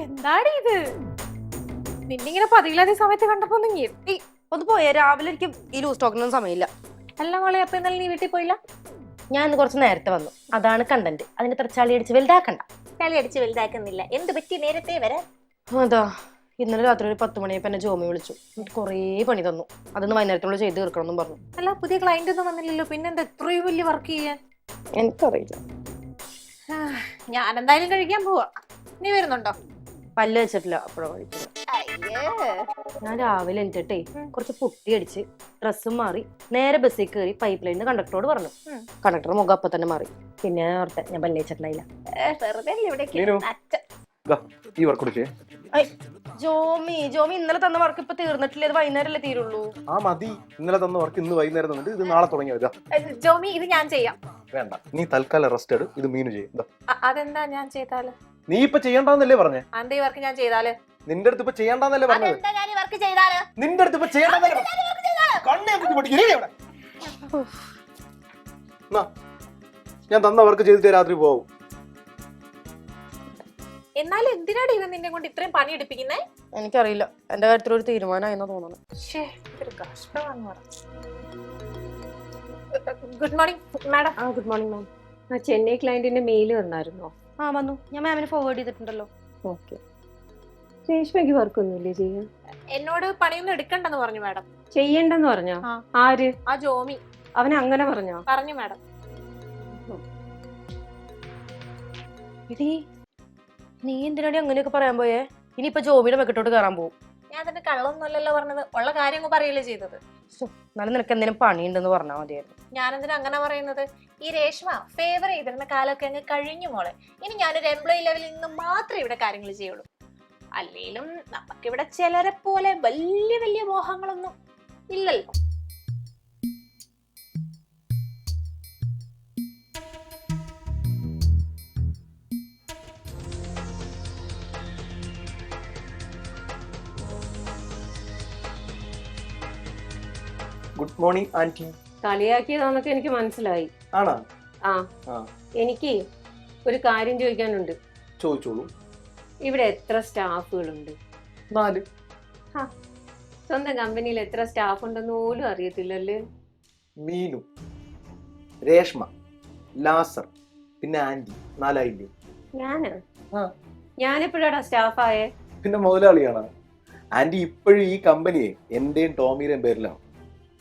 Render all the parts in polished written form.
എന്താടി ഇത്? നിന്നിങ്ങനെ പതിവില്ലാത്ത സമയത്ത് കണ്ടപ്പോ ഒന്ന് ഞെട്ടി. ഒന്ന് പോയേ, രാവിലെ എനിക്ക് ഈ ലൂസ് ടോക്കിനൊന്നും സമയമില്ല. അല്ല മോളെ, അപ്പൊ ഇന്നലെ നീ വീട്ടിൽ പോയില്ല? ഞാൻ ഇന്ന് കുറച്ച് നേരത്തെ വന്നു, അതാണ് കണ്ടന്റ്. അതിന്റെ അത്ര ചളി അടിച്ച് വലുതാക്കണ്ട. കളി അടിച്ച് വലുതാക്കുന്നില്ല. എന്ത് പറ്റി നേരത്തെ വരാൻ? അതാ ഇന്നലെ രാത്രി ഒരു 10 മണിയപ്പോ എന്നെ ജോമി വിളിച്ചു. എന്നിട്ട് കുറേ പണി തന്നു. അതൊന്ന് വൈകുന്നേരത്തോളം ചെയ്ത് തീർക്കണമെന്നും പറഞ്ഞു. അല്ല, പുതിയ ക്ലയന്റ് ഒന്നും വന്നില്ലല്ലോ, പിന്നെന്താ ഇത്രയും വലിയ വർക്ക് ചെയ്യാൻ? എനിക്കറിയില്ല. ഞാൻ എന്തായാലും കഴിക്കാൻ പോവാ. നീ വരുന്നുണ്ടോ? പല്ല് വെച്ചിട്ടില്ല, അപ്പോഴാണ് കഴിക്കുന്നത്. ഞാൻ രാവിലെ എന്നിട്ടേ കുറച്ച് പൊട്ടി അടിച്ച് ഡ്രസ്സും മാറി നേരെ ബസ്സിൽ കയറി പൈപ്പ് ലൈനിന്ന് കണ്ടക്ടറോട് പറഞ്ഞു. കണ്ടക്ടർ മുഖം അപ്പൊ തന്നെ മാറി. പിന്നെ ഓർത്തെ ഞാൻ പല്ല് വെച്ചിട്ടുണ്ടായില്ല. ജോമി ഇന്നലെ തന്ന വർക്ക് ഇപ്പൊ തീർന്നിട്ടില്ല. ഇത് വൈകുന്നേരല്ലേ തീരുള്ളൂ. ആ മതി, ഇന്നലെ തന്ന വർക്ക് ഇന്ന് വൈകുന്നേരം തന്നിട്ട് ഇത് നാളെ തുടങ്ങിയ. ജോമി, ഇത് ഞാൻ ചെയ്യാം. വേണ്ട, നീ തൽക്കാലം റെസ്റ്റ് എടു. ഇത് മീനു ചെയ്യും. അതെന്താ ഞാൻ ചെയ്താല്? നീ ഇപ്പൊ ചെയ്യണ്ടെന്നല്ലേ പറഞ്ഞേ? അന്റെ വർക്ക് ഞാൻ ചെയ്താല്? നിന്റെ അടുത്ത് ഇപ്പൊ ചെയ്യണ്ടെന്നല്ലേ പറഞ്ഞത്? നിന്റെ അടുത്ത് ഇപ്പൊ ചെയ്യണ്ടെന്നല്ലേ? ഞാൻ തന്ന വർക്ക് ചെയ്തിട്ട് രാത്രി പോകും. എന്നാലും എന്തിനാണ് ഇവൻ നിന്നെ കൊണ്ട് ഇത്രയും പണി എടുപ്പിക്കുന്നേ? എനിക്കറിയില്ല, എന്റെ കാര്യത്തിൽ ഒരു തീരുമാനമായെന്നാ തോന്നുന്നു. Good morning madam. Good morning ma'am. ആ ചെന്നൈ ക്ലയന്റിന്റെ മെയിൽ വന്നായിരുന്നോ? വന്നു. ഞാൻ മാമിന് ഫോർവേഡ് ചെയ്തിട്ടുണ്ടല്ലോ. ഓക്കെ. രേഷ്മയ്ക്ക് വർക്കൊന്നുമില്ലേ ചെയ്യാൻ? എന്നോട് പണിയൊന്നും എടുക്കണ്ടെന്ന് പറഞ്ഞു മാഡം. ചെയ്യണ്ടെന്ന് പറഞ്ഞോ? ആര്? ആ ജോമി. അവൻ അങ്ങനെ പറഞ്ഞോ? പറഞ്ഞു മാഡം. എടീ, നീ എന്തിനാടി അങ്ങനെയൊക്കെ പറയാൻ പോയേ? ഇനിയിപ്പൊ ജോമിയുടെ വെക്കട്ടോട്ട് കയറാൻ പോകും. ഞാൻ അതിന്റെ കള്ളൊന്നുമല്ലല്ലോ പറഞ്ഞത്, ഉള്ള കാര്യങ്ങൾ പറയല്ലേ ചെയ്തത്. എന്നാലും നിനക്ക് എന്തെങ്കിലും പണിയുണ്ടെന്ന് പറഞ്ഞാൽ മതിയായിരുന്നു. ഞാനെന്തിനാ അങ്ങനെ പറയുന്നത്? ഈ രേഷ്മ ഫേവർ ചെയ്തിരുന്ന കാലമൊക്കെ അങ്ങ് കഴിഞ്ഞു മോളെ. ഇനി ഞാനൊരു എംപ്ലോയി ലെവലിൽ നിന്ന് മാത്രമേ ഇവിടെ കാര്യങ്ങൾ ചെയ്യുള്ളൂ. അല്ലെങ്കിലും നമുക്കിവിടെ ചിലരെ പോലെ വലിയ വലിയ മോഹങ്ങളൊന്നും ഇല്ലല്ലോ. Good morning anti. കളിയാക്കിയതാന്നൊക്കെ എനിക്ക് മനസ്സിലായി. ആണോ? എനിക്ക് ഒരു കാര്യം ചോദിക്കാനുണ്ട്. ചോദിച്ചോളൂ. ഇവിടെ എത്ര സ്റ്റാഫുകളുണ്ട്? 4. സ്വന്തം കമ്പനിയിൽ എത്ര സ്റ്റാഫ് ഉണ്ടെന്ന് പോലും അറിയത്തില്ലല്ലേ? മീനു, രേഷ്മ, ലാസർ, പിന്നെ ആന്റി. 4 ആയില്ലേ? ഞാനെപ്പോഴാടാ സ്റ്റാഫായേ? പിന്നെ മുതലാളിയാണ് ആന്റി. ഇപ്പോഴും ഈ കമ്പനിയെ എന്റെയും ടോമിയുടെയും പേരിലാണ്.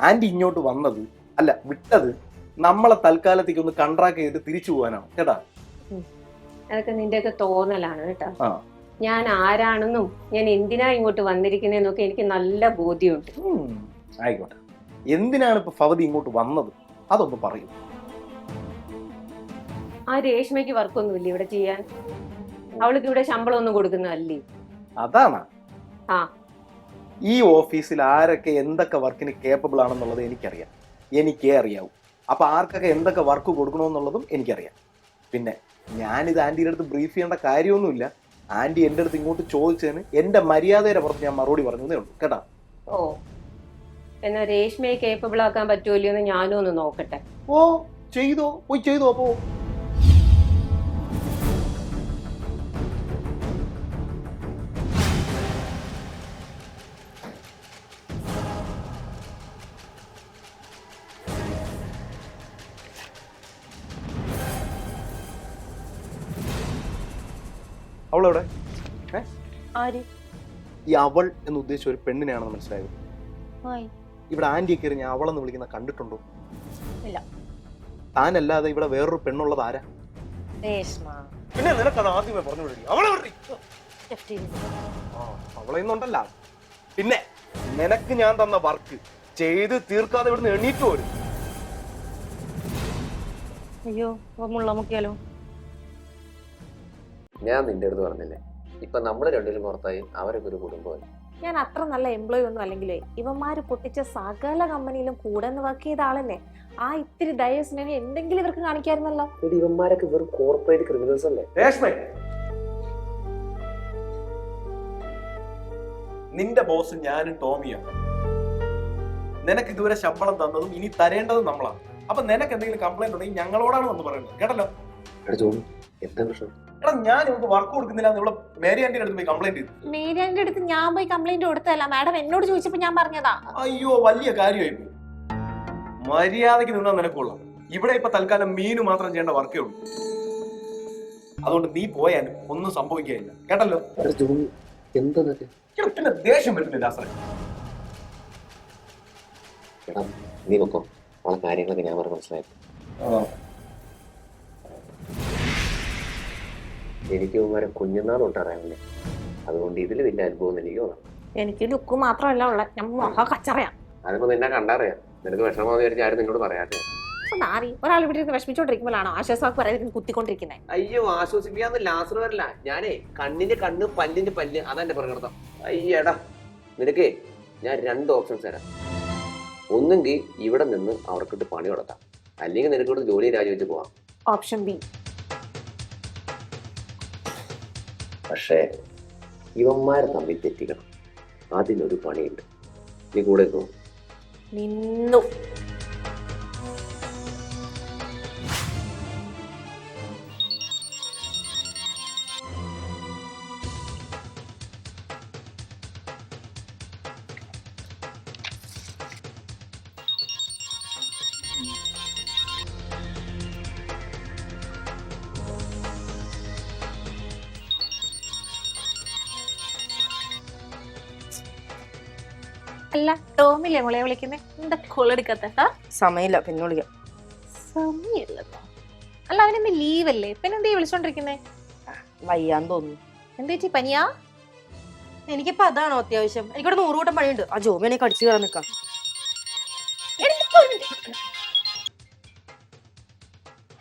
ആന്റി ഇങ്ങോട്ട് വന്നത്, അല്ല വിട്ടത്, നമ്മളെ തൽക്കാലത്തേക്ക് ഒന്ന് കൺട്രാക്ട് ചെയ്ത് തിരിച്ചു പോകാനാണ് കേട്ടാ. അതൊക്കെ നിന്റെയൊക്കെ തോന്നലാണ് കേട്ടാ. ഞാൻ ആരാണെന്നും ഞാൻ എന്തിനാ ഇങ്ങോട്ട് വന്നിരിക്കുന്നതെന്നൊക്കെ എനിക്ക് നല്ല ബോധ്യമുണ്ട്. ആയിക്കോട്ടെ, എന്തിനാണ് ഇപ്പൊ ഫവതി ഇങ്ങോട്ട് വന്നത് അതൊന്ന് പറയൂ. ആ രേഷ്മയ്ക്ക് വർക്കൊന്നുമില്ല ഇവിടെ ചെയ്യാൻ? അവൾക്ക് ഇവിടെ ശമ്പളം ഒന്നും കൊടുക്കുന്നതല്ലേ? അതാണ്. ആ, ഈ ഓഫീസിൽ ആരൊക്കെ എന്തൊക്കെ വർക്കിന് കേപ്പബിൾ ആണെന്നുള്ളത് എനിക്കറിയാം. എനിക്കേ അറിയാവൂ. അപ്പൊ ആർക്കൊക്കെ എന്തൊക്കെ വർക്ക് കൊടുക്കണമെന്നുള്ളതും എനിക്കറിയാം. പിന്നെ ഞാനിത് ആന്റിയുടെ അടുത്ത് ബ്രീഫ് ചെയ്യേണ്ട കാര്യമൊന്നുമില്ല. ആന്റി എൻ്റെ അടുത്ത് ഇങ്ങോട്ട് ചോദിച്ചതിന് എന്റെ മര്യാദയുടെ പുറത്ത് ഞാൻ മറുപടി പറഞ്ഞതേ ഉള്ളൂ കേട്ടാ. ഓ, എന്നാ രേഷ്മയെ കേപ്പബിൾ ആക്കാൻ പറ്റുമല്ലോ എന്ന് ഞാനും ഒന്ന് നോക്കട്ടെ. ഓ, ചെയ്തോ, പോയി ചെയ്തോ. അപ്പോ അവളെവിടെ? ആര്? ഈ അവൾ എന്ന് ഉദ്ദേശിച്ച ഒരു പെണ്ണിനെയാണെന്ന് മനസ്സിലായത്. ഇവിടെ ആന്റി കയറി ഞാൻ അവളെന്ന് വിളിക്കുന്ന കണ്ടിട്ടുണ്ടോ? ഇല്ല. താനല്ലാതെ ഇവിടെ വേറൊരു പെണ്ണുള്ളത് ആരാ? രേഷ്മ. പിന്നെ നിനക്കത് ആദ്യമേ പറഞ്ഞു വിടുക. അവളെന്നുണ്ടല്ല. പിന്നെ നിനക്ക് ഞാൻ തന്ന വർക്ക് ചെയ്ത് തീർക്കാതെ ഇവിടുന്ന് എണീറ്റ് പോരും. അയ്യോ, മുള്ള മുക്കിയാലോ? ഞാൻ നിന്റെ അടുത്ത് പറഞ്ഞില്ലേ, ഇപ്പൊ നമ്മള് രണ്ടിലും പുറത്തായി, അവരൊക്കെ ഒരു കുടുംബമായി. ഞാൻ അത്ര നല്ല എംപ്ലോയി ഒന്നും അല്ലെങ്കിലേ ഇവന്മാര് പൊട്ടിച്ച സകല കമ്പനിയിലും കൂടെ വർക്ക് ചെയ്ത ആളല്ലേ. ആ ഇത്തിരി ദയസ്നേഹം എന്തെങ്കിലും ഇവർക്ക് കാണിക്കായിരുന്നല്ലോ. ഇവന്മാരൊക്കെ വെറും കോർപ്പറേറ്റ് ക്രിമിനൽസ് അല്ലേ? നിന്റെ ബോസ് ഞാനും ടോമിയാണ്. നിനക്ക് ഇതുവരെ ശമ്പളം തന്നതും ഇനി തരേണ്ടതും നമ്മളാണ്. അപ്പൊ നിനക്ക് എന്തെങ്കിലും കംപ്ലൈന്റ് ഉണ്ടെങ്കിൽ ഞങ്ങളോടാണ് വന്ന് പറയുന്നത് കേട്ടല്ലോ. എന്താ പ്രശ്നം? എടാ ഞാൻ ഇവർക്ക് വർക്ക് കൊടുക്കുന്നില്ല ഇവിടെ മേരി ആന്റിയുടെ അടുത്ത് പോയി കംപ്ലൈന്റ് ചെയ്തു. മേരിയാന്റെ അടുത്ത് ഞാൻ പോയി കംപ്ലൈന്റ് കൊടുത്തല്ല, മാഡം എന്നോട് ചോദിച്ചപ്പോ ഞാൻ പറഞ്ഞതാ. അയ്യോ വലിയ കാര്യമായി പോയി. മര്യാദക്ക് നിന്നാ നിനക്കുള്ള ഇവിടെ ഇപ്പൊ തൽക്കാലം മീനു മാത്രം ചെയ്യേണ്ട വർക്കേ ഉള്ളൂ. അതുകൊണ്ട് നീ പോയാലും ഒന്നും സംഭവിക്കുകയില്ല കേട്ടല്ലോ. എന്താ പിന്നെ ദേഷ്യം വരുന്നില്ല ആശ്രയം. എടാ നീ നോക്കോ, ഉള്ള കാര്യങ്ങളൊക്കെ ഞാൻ പറഞ്ഞ് മനസ്സിലായി. എനിക്ക് ഇവന്മാരെ കുഞ്ഞുനാൾ തൊട്ടറിയാമല്ലേ, അതുകൊണ്ട് ഇതിൽ വലിയ അനുഭവം എനിക്ക് തോന്നാം. എനിക്ക് ലുക്ക് മാത്രമല്ല ഉള്ള, ഞാൻ മഹാ കച്ചറയാ. അതിപ്പോ നിന്നെ കണ്ടറിയാം, നിനക്ക് വിഷമം വിചാരിച്ച് ആരും നിന്നോട് പറയാതെ. ഒരാൾ ഇവിടെ ഇരുന്ന് വിഷമിച്ചോണ്ടിരിക്കുമ്പോഴാണോ ആശ്വാസമാക്കി പറയാൻ കുത്തിക്കൊണ്ടിരിക്കുന്നത്? അയ്യോ ആശ്വസിപ്പിക്കാന്ന് ലാസർ വരില്ല. ഞാനേ കണ്ണിന്റെ കണ്ണ് പല്ലിന്റെ പല്ല് അതെന്റെ പ്രകൃതം. അയ്യടാ നിനക്കേ ഞാൻ 2 ഓപ്ഷൻസ് തരാം. ഒന്നെങ്കിൽ ഇവിടെ നിന്ന് അവർക്കിട്ട് പണി കൊടുക്കാം, അല്ലെങ്കിൽ നിനക്കിവിടെ ജോലി രാജിവെച്ച് പോവാം. Option B. പക്ഷേ ഇവന്മാരെ തമ്മിൽ തെറ്റിക്കണം, അതിനൊരു പണിയുണ്ട്. നീ കൂടെ നിൽക്കുമോ? നിന്നു. അല്ല ടോമില്ലേ മോളെ വിളിക്കുന്നേ? എന്താ കോളെടുക്കാത്ത? സമയമില്ല, പിന്നെ വിളിക്കാം. സമയമില്ലെന്നോ? അല്ല അവനെന്ത് ലീവല്ലേ, പിന്നെ എന്താ വിളിച്ചോണ്ടിരിക്കുന്നേ? വയ്യാന്ന് തോന്നുന്നു. എന്തേറ്റി, പനിയാ? എനിക്കിപ്പോ അതാണോ അത്യാവശ്യം? എനിക്കിവിടെ 100 കൂട്ടം പണിയുണ്ട്. ആ ജോബിനെ കടിച്ചു കയറാൻ നിൽക്കാം.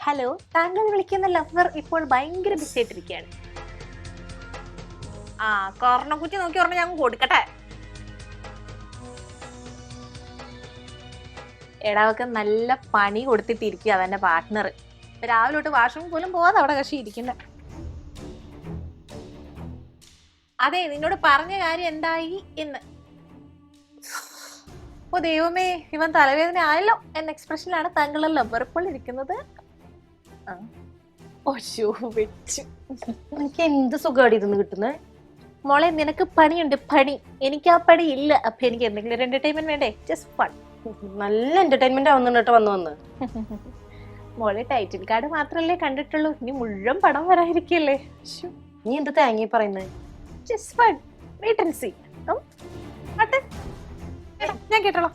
ഹലോ, താങ്കൾ വിളിക്കുന്ന ലവർ ഇപ്പോൾ ഭയങ്കര ബിസി ആയിട്ടിരിക്കുകയാണ്. ആ കോർണക്കുറ്റി നോക്കി പറഞ്ഞ ഞാൻ കൊടുക്കട്ടെ. എടാവൊക്കെ നല്ല പണി കൊടുത്തിട്ടിരിക്കുക അവന്റെ പാർട്ട്ണർ. രാവിലെ തൊട്ട് വാഷ്റൂം പോലും പോവാതെ അവിടെ കക്ഷി ഇരിക്കണ്ട. അതെ, നിന്നോട് പറഞ്ഞ കാര്യം എന്തായി എന്ന്. ഓ ദൈവമേ, ഇവൻ തലവേദന ആയല്ലോ എന്ന എക്സ്പ്രഷനിലാണ് താങ്കളുടെ ലവർ ഇപ്പോൾ ഇരിക്കുന്നത്. എനിക്ക് എന്ത് സുഖാടി ഇതൊന്ന് കിട്ടുന്നേ? മോളെ നിനക്ക് പണിയുണ്ട്, പണി. എനിക്ക് ആ പണി ഇല്ല. അപ്പൊ എനിക്ക് എന്തെങ്കിലും ഒരു എന്റർടൈൻമെന്റ് വേണ്ടേ? Just fun. നല്ല എന്റർടൈൻമെന്റ് ആവുന്നുണ്ട് വന്ന് മോളെ ടൈറ്റിൽ കാർഡ് മാത്രല്ലേ കണ്ടിട്ടുള്ളൂ, ഇനി മുഴുവൻ പടം വരാതിരിക്കല്ലേ. നീ എന്ത് തേങ്ങി പറയുന്നേ? Just fun, wait and see. ഞാൻ കേട്ടോളാം.